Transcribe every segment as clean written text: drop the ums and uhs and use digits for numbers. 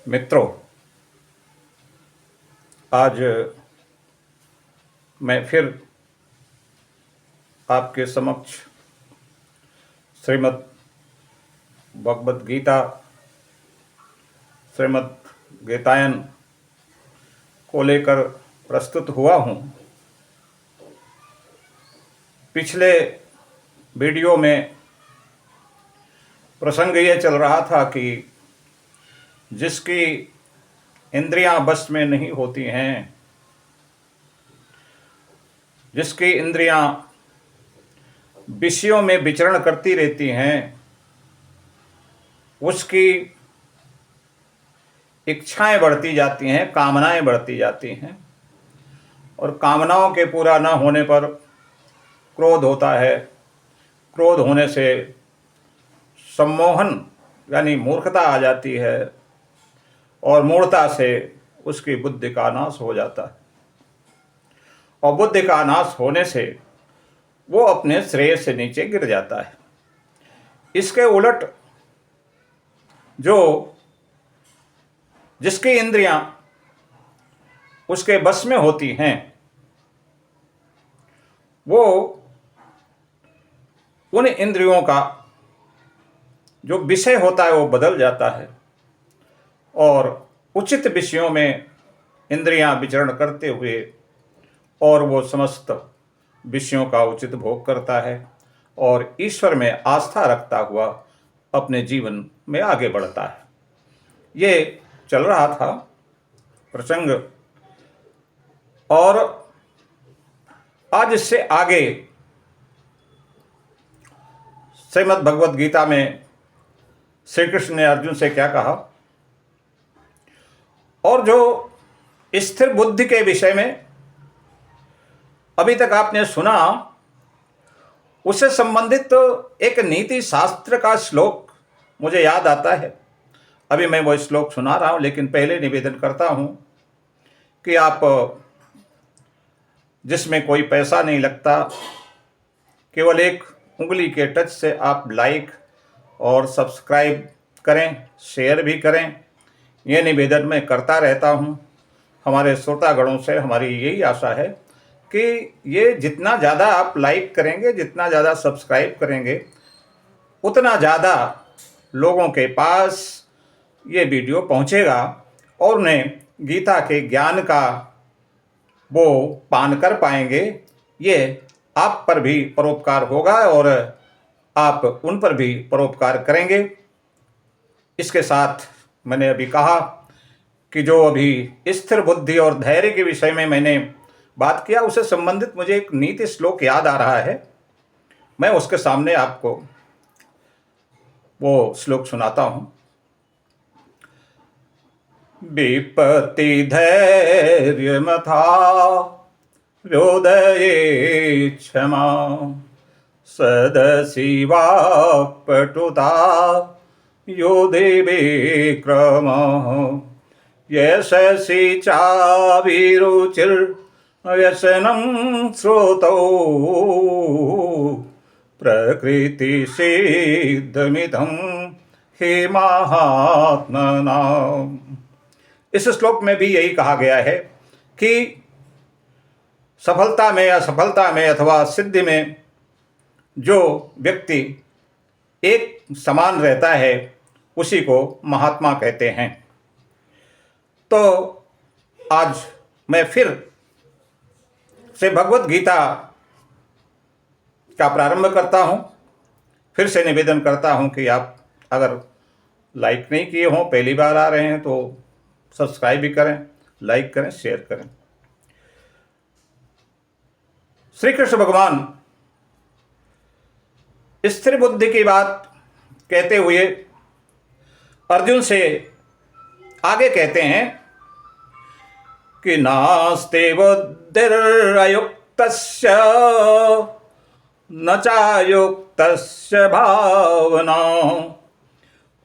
मित्रों, आज मैं फिर आपके समक्ष श्रीमद् भगवद गीता, श्रीमद् गीतायन को लेकर प्रस्तुत हुआ हूँ। पिछले वीडियो में प्रसंग ये चल रहा था कि जिसकी इंद्रियां बस में नहीं होती हैं, जिसकी इंद्रियां विषयों में विचरण करती रहती हैं, उसकी इच्छाएं बढ़ती जाती हैं, कामनाएं बढ़ती जाती हैं और कामनाओं के पूरा न होने पर क्रोध होता है। क्रोध होने से सम्मोहन यानी मूर्खता आ जाती है और मूढ़ता से उसकी बुद्धि का नाश हो जाता है और बुद्धि का नाश होने से वो अपने श्रेय से नीचे गिर जाता है। इसके उलट जिसकी इंद्रियां उसके बस में होती हैं, वो उन इंद्रियों का जो विषय होता है वो बदल जाता है और उचित विषयों में इंद्रियां विचरण करते हुए और वो समस्त विषयों का उचित भोग करता है और ईश्वर में आस्था रखता हुआ अपने जीवन में आगे बढ़ता है। ये चल रहा था प्रसंग और आज इससे आगे श्रीमद् भगवद गीता में श्री कृष्ण ने अर्जुन से क्या कहा और जो स्थिर बुद्धि के विषय में अभी तक आपने सुना, उससे संबंधित एक नीति शास्त्र का श्लोक मुझे याद आता है। अभी मैं वो श्लोक सुना रहा हूँ, लेकिन पहले निवेदन करता हूँ कि आप जिसमें कोई पैसा नहीं लगता, केवल एक उंगली के टच से आप लाइक और सब्सक्राइब करें, शेयर भी करें। ये निवेदन मैं करता रहता हूँ। हमारे श्रोतागणों से हमारी यही आशा है कि ये जितना ज़्यादा आप लाइक करेंगे, जितना ज़्यादा सब्सक्राइब करेंगे, उतना ज़्यादा लोगों के पास ये वीडियो पहुँचेगा और उन्हें गीता के ज्ञान का वो पान कर पाएंगे। ये आप पर भी परोपकार होगा और आप उन पर भी परोपकार करेंगे। इसके साथ मैंने अभी कहा कि जो अभी स्थिर बुद्धि और धैर्य के विषय में मैंने बात किया, उससे संबंधित मुझे एक नीति श्लोक याद आ रहा है। मैं उसके सामने आपको वो श्लोक सुनाता हूँ। विपत्ति धैर्य मथा व्योदये क्षमा सदशिवा पटुता यो देवे क्रम यशसि चाभिरुचिर्व्यसनं श्रोतौ प्रकृति सिद्धमिदं हे महात्मनाम्। इस श्लोक में भी यही कहा गया है कि सफलता में, असफलता में अथवा सिद्धि में जो व्यक्ति एक समान रहता है उसी को महात्मा कहते हैं। तो आज मैं फिर से भगवद गीता का प्रारंभ करता हूँ। फिर से निवेदन करता हूँ कि आप अगर लाइक नहीं किए हों, पहली बार आ रहे हैं, तो सब्सक्राइब भी करें, लाइक करें, शेयर करें। श्री कृष्ण भगवान स्थिर बुद्धि की बात कहते हुए अर्जुन से आगे कहते हैं कि नास्ते बुद्धिरयुक्तस्य न चायुक्तस्य भावना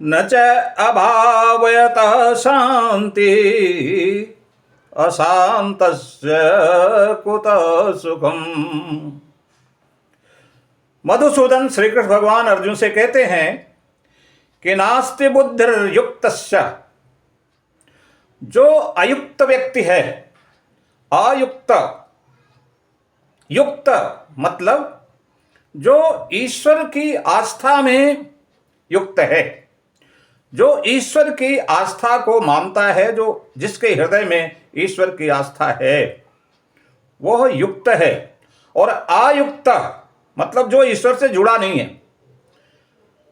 न च अभावयतः शांति अशांतस्य कुतः सुखम्। मधुसूदन श्री कृष्ण भगवान अर्जुन से कहते हैं कि नास्ति बुद्धिर्युक्तस्य, जो अयुक्त व्यक्ति है, अयुक्त, युक्त मतलब जो ईश्वर की आस्था में युक्त है, जो ईश्वर की आस्था को मानता है, जो जिसके हृदय में ईश्वर की आस्था है, वह युक्त है। और अयुक्त मतलब जो ईश्वर से जुड़ा नहीं है,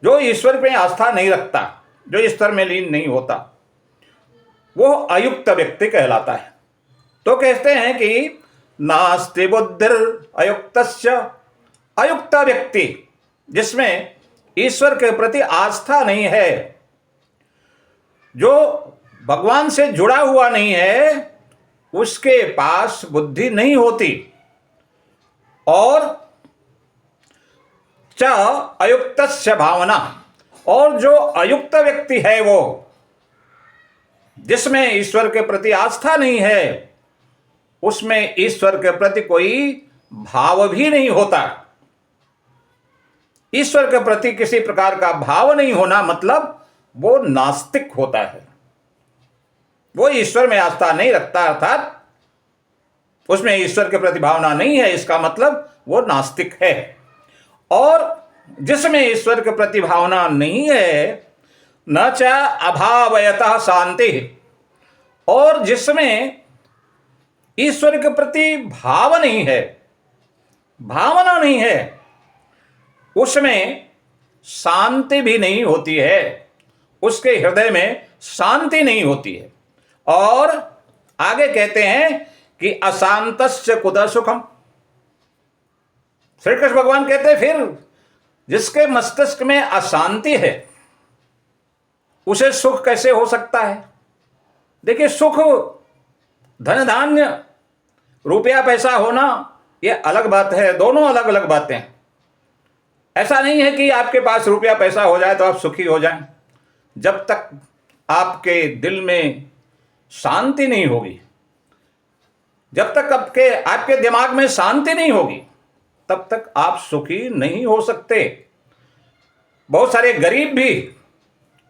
जो ईश्वर पे आस्था नहीं रखता, जो ईश्वर में लीन नहीं होता, वो अयुक्त व्यक्ति कहलाता है। तो कहते हैं कि नास्ति बुद्धिर अयुक्तस्य, अयुक्त व्यक्ति जिसमें ईश्वर के प्रति आस्था नहीं है, जो भगवान से जुड़ा हुआ नहीं है, उसके पास बुद्धि नहीं होती। और च अयुक्तस्य भावना, और जो अयुक्त व्यक्ति है, वो जिसमें ईश्वर के प्रति आस्था नहीं है, उसमें ईश्वर के प्रति कोई भाव भी नहीं होता। ईश्वर के प्रति किसी प्रकार का भाव नहीं होना मतलब वो नास्तिक होता है, वो ईश्वर में आस्था नहीं रखता, अर्थात उसमें ईश्वर के प्रति भावना नहीं है, इसका मतलब वो नास्तिक है। और जिसमें ईश्वर के प्रति भावना नहीं है, न च अभावयतः शांति, और जिसमें ईश्वर के प्रति भाव नहीं है, भावना नहीं है, उसमें शांति भी नहीं होती है, उसके हृदय में शांति नहीं होती है। और आगे कहते हैं कि अशांतस्य कुतः सुखम। श्री कृष्ण भगवान कहते हैं फिर जिसके मस्तिष्क में अशांति है, उसे सुख कैसे हो सकता है? देखिए, सुख धन धान्य रुपया पैसा होना ये अलग बात है, दोनों अलग अलग बातें हैं। ऐसा नहीं है कि आपके पास रुपया पैसा हो जाए तो आप सुखी हो जाएं। जब तक आपके दिल में शांति नहीं होगी, जब तक आपके दिमाग में शांति नहीं होगी, तब तक आप सुखी नहीं हो सकते। बहुत सारे गरीब भी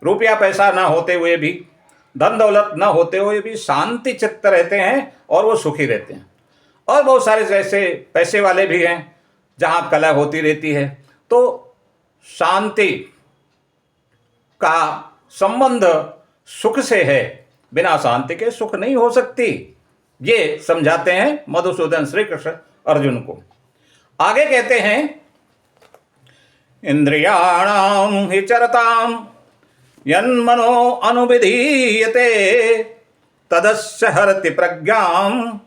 रुपया पैसा ना होते हुए भी, धन दौलत ना होते हुए भी शांति चित्त रहते हैं और वो सुखी रहते हैं। और बहुत सारे जैसे पैसे वाले भी हैं जहाँ कलह होती रहती है। तो शांति का संबंध सुख से है, बिना शांति के सुख नहीं हो सकती। ये समझाते हैं मधुसूदन श्री कृष्ण अर्जुन को। आगे कहते हैं, इंद्रियाणाम हि चरताम यन्मनो अनुविधीयते तदस्य हरति प्रज्ञाम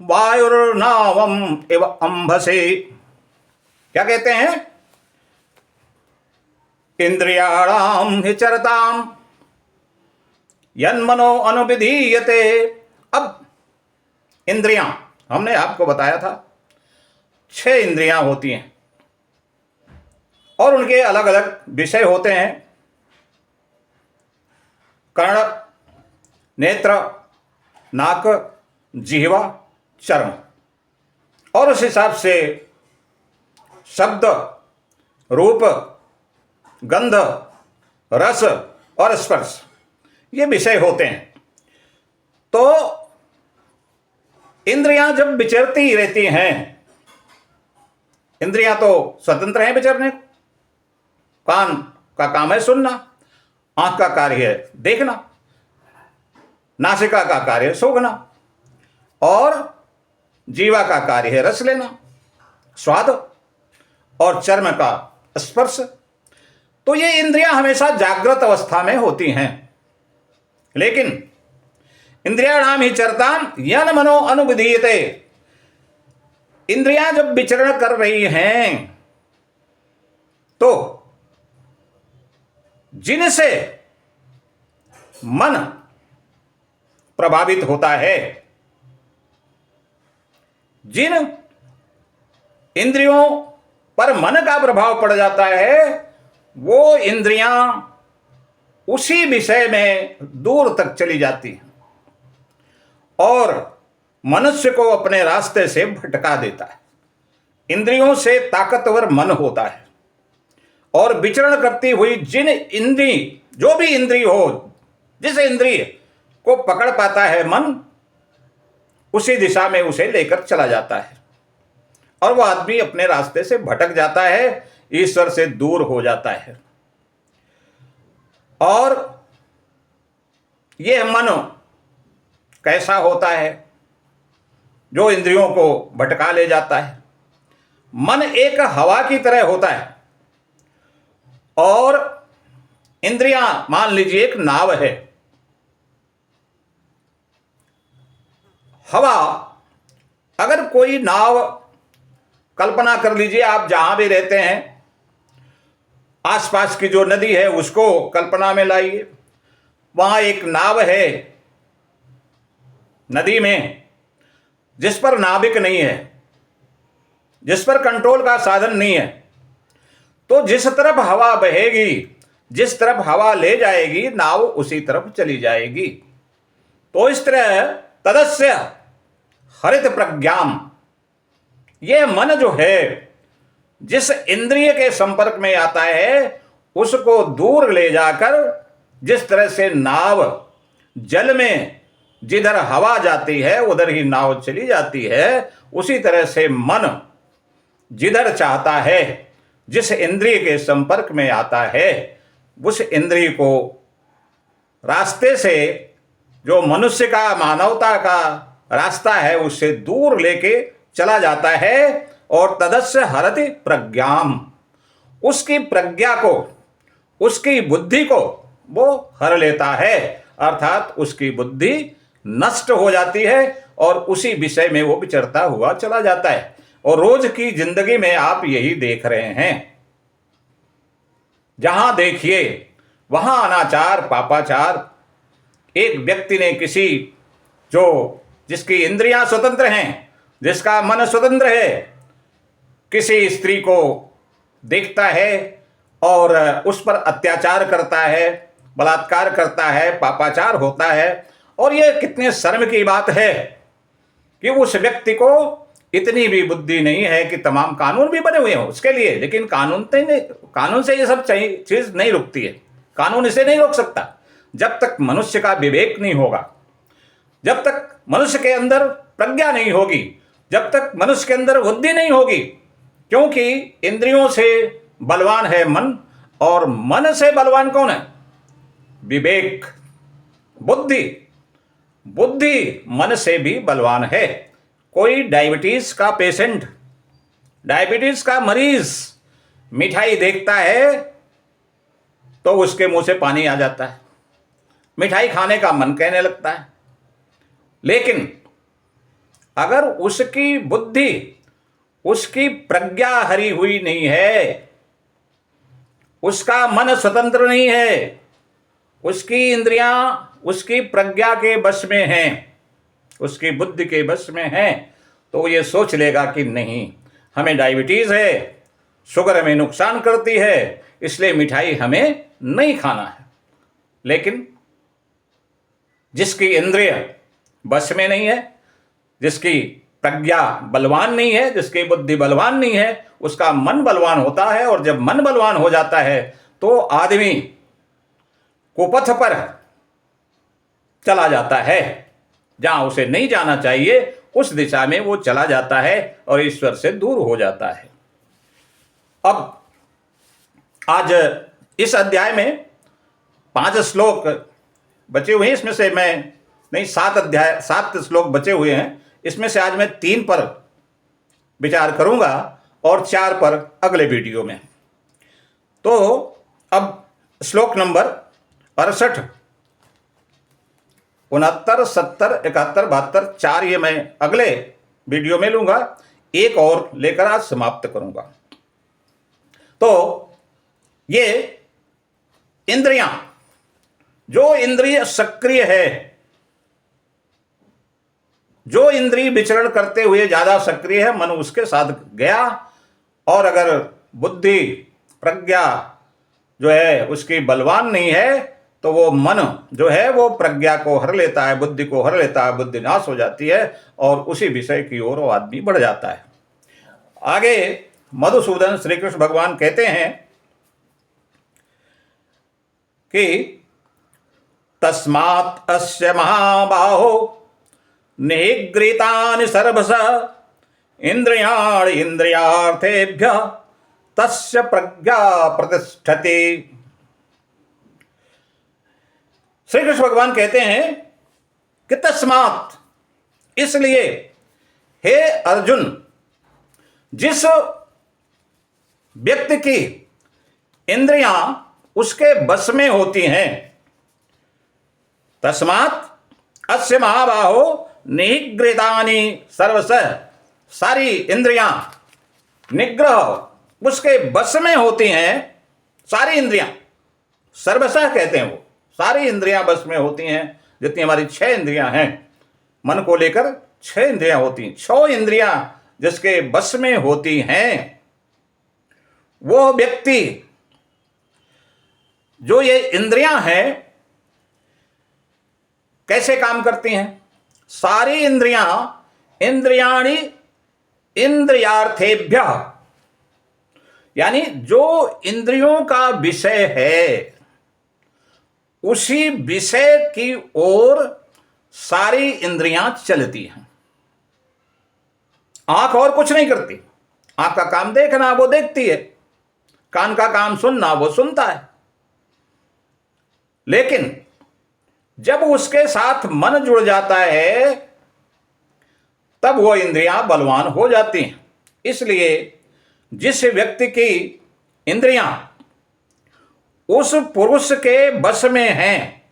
वायुर्नावम इव अंभसे। क्या कहते हैं? इंद्रियाणाम हि चरताम यन्मनो अनुविधीयते। अब इंद्रियां, हमने आपको बताया था 6 इंद्रियां होती हैं और उनके अलग अलग विषय होते हैं। कर्ण, नेत्र, नाक, जिह्वा, चर्म, और उस हिसाब से शब्द, रूप, गंध, रस और स्पर्श, ये विषय होते हैं। तो इंद्रियां जब विचरती रहती हैं, इंद्रियां तो स्वतंत्र हैं विचरने को। कान का काम है सुनना, आंख का कार्य है देखना, नासिका का कार्य है सूंघना, और जीवा का कार्य है रस लेना, स्वाद, और चर्म का स्पर्श। तो ये इंद्रियां हमेशा जागृत अवस्था में होती हैं। लेकिन इंद्रियाणाम हि चरताम यन मनो अनुविधीयते, इंद्रियां जब विचरण कर रही हैं तो जिनसे मन प्रभावित होता है, जिन इंद्रियों पर मन का प्रभाव पड़ जाता है, वो इंद्रियां उसी विषय में दूर तक चली जाती हैं और मनुष्य को अपने रास्ते से भटका देता है। इंद्रियों से ताकतवर मन होता है और विचरण करती हुई जिन इंद्री, जो भी इंद्री हो, जिस इंद्रिय को पकड़ पाता है मन, उसी दिशा में उसे लेकर चला जाता है और वह आदमी अपने रास्ते से भटक जाता है, ईश्वर से दूर हो जाता है। और यह मन कैसा होता है जो इंद्रियों को भटका ले जाता है? मन एक हवा की तरह होता है और इंद्रियां मान लीजिए एक नाव है। हवा, अगर कोई नाव, कल्पना कर लीजिए आप जहां भी रहते हैं, आसपास की जो नदी है उसको कल्पना में लाइए, वहां एक नाव है नदी में, जिस पर नाविक नहीं है, जिस पर कंट्रोल का साधन नहीं है। तो जिस तरफ हवा बहेगी, जिस तरफ हवा ले जाएगी, नाव उसी तरफ चली जाएगी। तो इस तरह तदस्य हरित प्रज्ञाम, ये मन जो है जिस इंद्रिय के संपर्क में आता है उसको दूर ले जाकर, जिस तरह से नाव जल में जिधर हवा जाती है उधर ही नाव चली जाती है, उसी तरह से मन जिधर चाहता है, जिस इंद्रिय के संपर्क में आता है, उस इंद्रिय को रास्ते से, जो मनुष्य का, मानवता का रास्ता है, उससे दूर लेके चला जाता है। और तदस्य हरति प्रज्ञाम, उसकी प्रज्ञा को, उसकी बुद्धि को वो हर लेता है, अर्थात उसकी बुद्धि नष्ट हो जाती है और उसी विषय में वो विचरता हुआ चला जाता है। और रोज की जिंदगी में आप यही देख रहे हैं, जहां देखिए वहां अनाचार, पापाचार। एक व्यक्ति ने किसी, जिसकी इंद्रियां स्वतंत्र हैं, जिसका मन स्वतंत्र है, किसी स्त्री को देखता है और उस पर अत्याचार करता है, बलात्कार करता है, पापाचार होता है। और यह कितने शर्म की बात है कि उस व्यक्ति को इतनी भी बुद्धि नहीं है कि तमाम कानून भी बने हुए हैं उसके लिए, लेकिन कानून से ये सब चीज नहीं रुकती है। कानून इसे नहीं रोक सकता। जब तक मनुष्य का विवेक नहीं होगा, जब तक मनुष्य के अंदर प्रज्ञा नहीं होगी, जब तक मनुष्य के अंदर बुद्धि नहीं होगी, क्योंकि इंद्रियों से बलवान है मन, और मन से बलवान कौन है? विवेक, बुद्धि। बुद्धि मन से भी बलवान है। कोई डायबिटीज का पेशेंट, डायबिटीज का मरीज मिठाई देखता है तो उसके मुंह से पानी आ जाता है, मिठाई खाने का मन कहने लगता है। लेकिन अगर उसकी बुद्धि, उसकी प्रज्ञा हरी हुई नहीं है, उसका मन स्वतंत्र नहीं है, उसकी इंद्रियां उसकी प्रज्ञा के वश में हैं, उसकी बुद्धि के वश में हैं, तो ये सोच लेगा कि नहीं, हमें डायबिटीज है, शुगर हमें नुकसान करती है, इसलिए मिठाई हमें नहीं खाना है। लेकिन जिसकी इंद्रिय वश में नहीं है, जिसकी प्रज्ञा बलवान नहीं है, जिसकी बुद्धि बलवान नहीं है, उसका मन बलवान होता है। और जब मन बलवान हो जाता है तो आदमी कुपथ पर चला जाता है, जहां उसे नहीं जाना चाहिए उस दिशा में वो चला जाता है और ईश्वर से दूर हो जाता है। अब आज इस अध्याय में 5 श्लोक बचे हुए हैं, इसमें से मैं नहीं 7 श्लोक बचे हुए हैं, इसमें से आज मैं 3 पर विचार करूंगा और 4 पर अगले वीडियो में। तो अब श्लोक नंबर 68, 69, 70, 71, 72, 4 ये मैं अगले वीडियो में लूंगा, एक और लेकर आज समाप्त करूंगा। तो ये इंद्रियां, जो इंद्रिय सक्रिय है, जो इंद्रिय विचरण करते हुए ज्यादा सक्रिय है, मन उसके साथ गया। और अगर बुद्धि, प्रज्ञा जो है उसकी बलवान नहीं है, तो वो मन जो है वो प्रज्ञा को हर लेता है, बुद्धि को हर लेता है, बुद्धि नाश हो जाती है और उसी विषय की ओर वो आदमी बढ़ जाता है। आगे मधुसूदन श्री कृष्ण भगवान कहते हैं कि तस्मात् अस्य महाबाहो निगृहीतानि सर्वशः इंद्रियाणि इंद्रियार्थेभ्यः तस्य प्रज्ञा प्रतिष्ठति। श्री कृष्ण भगवान कहते हैं कि तस्मात्, इसलिए हे अर्जुन, जिस व्यक्ति की इंद्रियां उसके बस में होती हैं, तस्मात् अस्य महाबाहो निगृहीतानि सर्वशः, सारी इंद्रियां निग्रह उसके बस में होती हैं। सारी इंद्रियां, सर्वशः कहते हैं, वो सारी इंद्रियां बस में होती हैं। जितनी हमारी 6 इंद्रियां हैं, मन को लेकर 6 इंद्रियां होती हैं, 6 इंद्रियां जिसके बस में होती हैं, वो व्यक्ति, जो ये इंद्रियां हैं, कैसे काम करती हैं? सारी इंद्रियां इंद्रियाणि इंद्रियार्थेभ्यः, यानी जो इंद्रियों का विषय है उसी विषय की ओर सारी इंद्रियां चलती हैं। आंख और कुछ नहीं करती। आंख का काम देखना, वो देखती है। कान का काम सुनना, वो सुनता है। लेकिन जब उसके साथ मन जुड़ जाता है तब वो इंद्रियां बलवान हो जाती हैं। इसलिए जिस व्यक्ति की इंद्रियां उस पुरुष के बस में हैं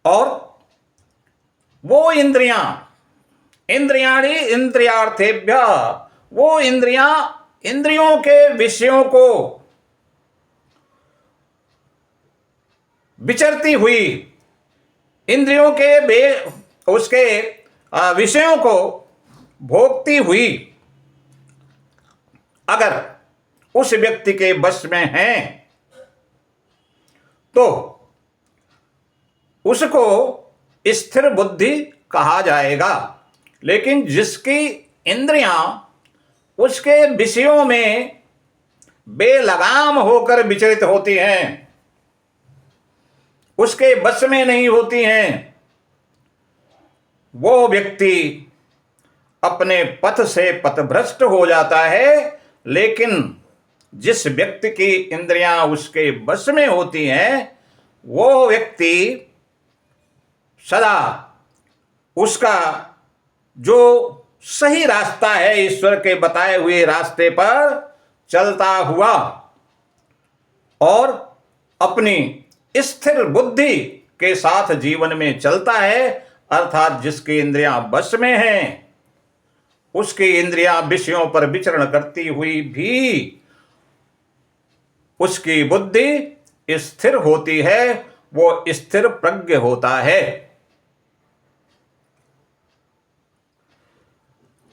और वो इंद्रियां इंद्रियाणि इंद्रियार्थेभ्यः, वो इंद्रियां इंद्रियों के विषयों को विचरती हुई, इंद्रियों के उसके विषयों को भोगती हुई अगर उस व्यक्ति के बस में हैं तो उसको स्थिर बुद्धि कहा जाएगा। लेकिन जिसकी इंद्रियां उसके विषयों में बेलगाम होकर विचलित होती हैं, उसके बस में नहीं होती हैं, वो व्यक्ति अपने पथ से पथभ्रष्ट हो जाता है। लेकिन जिस व्यक्ति की इंद्रियां उसके बस में होती हैं, वो व्यक्ति सदा उसका जो सही रास्ता है, ईश्वर के बताए हुए रास्ते पर चलता हुआ और अपनी स्थिर बुद्धि के साथ जीवन में चलता है। अर्थात जिसकी इंद्रियां बस में हैं, उसकी इंद्रियां विषयों पर विचरण करती हुई भी उसकी बुद्धि स्थिर होती है, वो स्थिर प्रज्ञ होता है।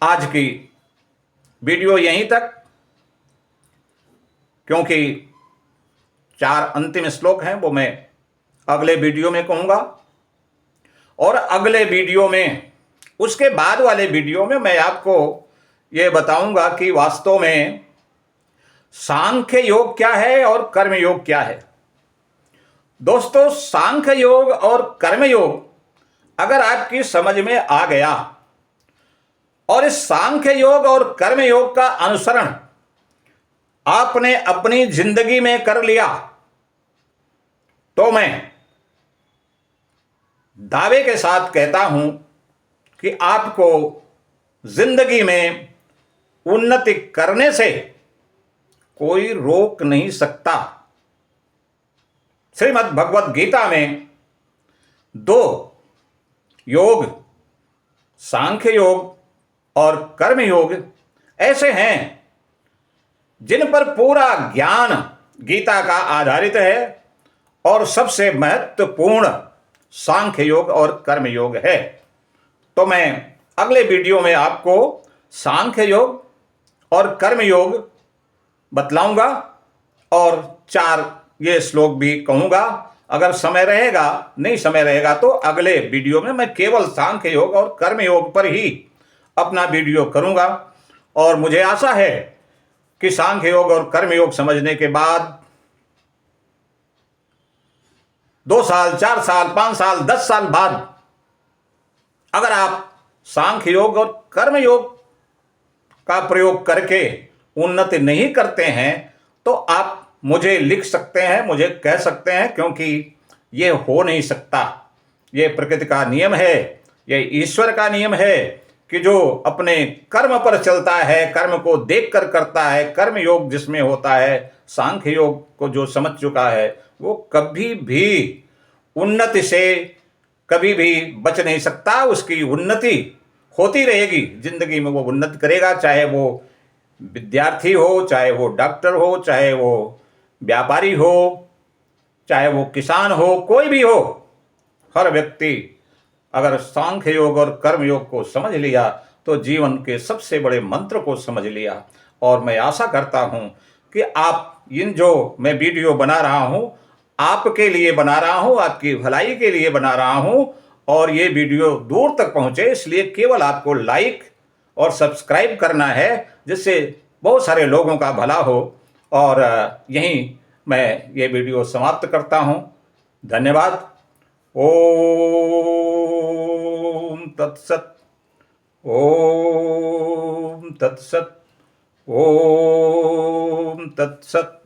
आज की वीडियो यहीं तक, क्योंकि 4 अंतिम श्लोक हैं, वो मैं अगले वीडियो में कहूंगा। और अगले वीडियो में, उसके बाद वाले वीडियो में मैं आपको ये बताऊंगा कि वास्तव में सांख्य योग क्या है और कर्म योग क्या है। दोस्तों, सांख्य योग और कर्म योग अगर आपकी समझ में आ गया और इस सांख्य योग और कर्म योग का अनुसरण आपने अपनी जिंदगी में कर लिया, तो मैं दावे के साथ कहता हूं कि आपको जिंदगी में उन्नति करने से कोई रोक नहीं सकता। श्रीमद् भगवत गीता में 2 योग, सांख्य योग और कर्म योग ऐसे हैं जिन पर पूरा ज्ञान गीता का आधारित है और सबसे महत्वपूर्ण सांख्य योग और कर्म योग है। तो मैं अगले वीडियो में आपको सांख्य योग और कर्म योग बतलाऊंगा और 4 ये श्लोक भी कहूंगा। अगर समय रहेगा, नहीं समय रहेगा तो अगले वीडियो में मैं केवल सांख्य योग और कर्म योग पर ही अपना वीडियो करूंगा। और मुझे आशा है कि सांख्य योग और कर्म योग समझने के बाद 2 साल, 4 साल, 5 साल, 10 साल बाद अगर आप सांख्य योग और कर्म योग का प्रयोग करके उन्नति नहीं करते हैं तो आप मुझे लिख सकते हैं, मुझे कह सकते हैं, क्योंकि ये हो नहीं सकता। ये प्रकृति का नियम है, ये ईश्वर का नियम है कि जो अपने कर्म पर चलता है, कर्म को देखकर करता है, कर्म योग जिसमें होता है, सांख्य योग को जो समझ चुका है वो कभी भी उन्नति से कभी भी बच नहीं सकता। उसकी उन्नति होती रहेगी, जिंदगी में वो उन्नति करेगा, चाहे वो विद्यार्थी हो, चाहे वो डॉक्टर हो, चाहे वो व्यापारी हो, चाहे वो किसान हो, कोई भी हो। हर व्यक्ति अगर सांख्य योग और कर्म योग को समझ लिया तो जीवन के सबसे बड़े मंत्र को समझ लिया। और मैं आशा करता हूं कि आप इन जो मैं वीडियो बना रहा हूं आपके लिए बना रहा हूं, आपकी भलाई के लिए बना रहा हूं, और ये वीडियो दूर तक पहुंचे, इसलिए केवल आपको लाइक और सब्सक्राइब करना है, जिससे बहुत सारे लोगों का भला हो। और यहीं मैं ये वीडियो समाप्त करता हूं। धन्यवाद। ओम तत्सत। ओम तत्सत। ओम तत्सत।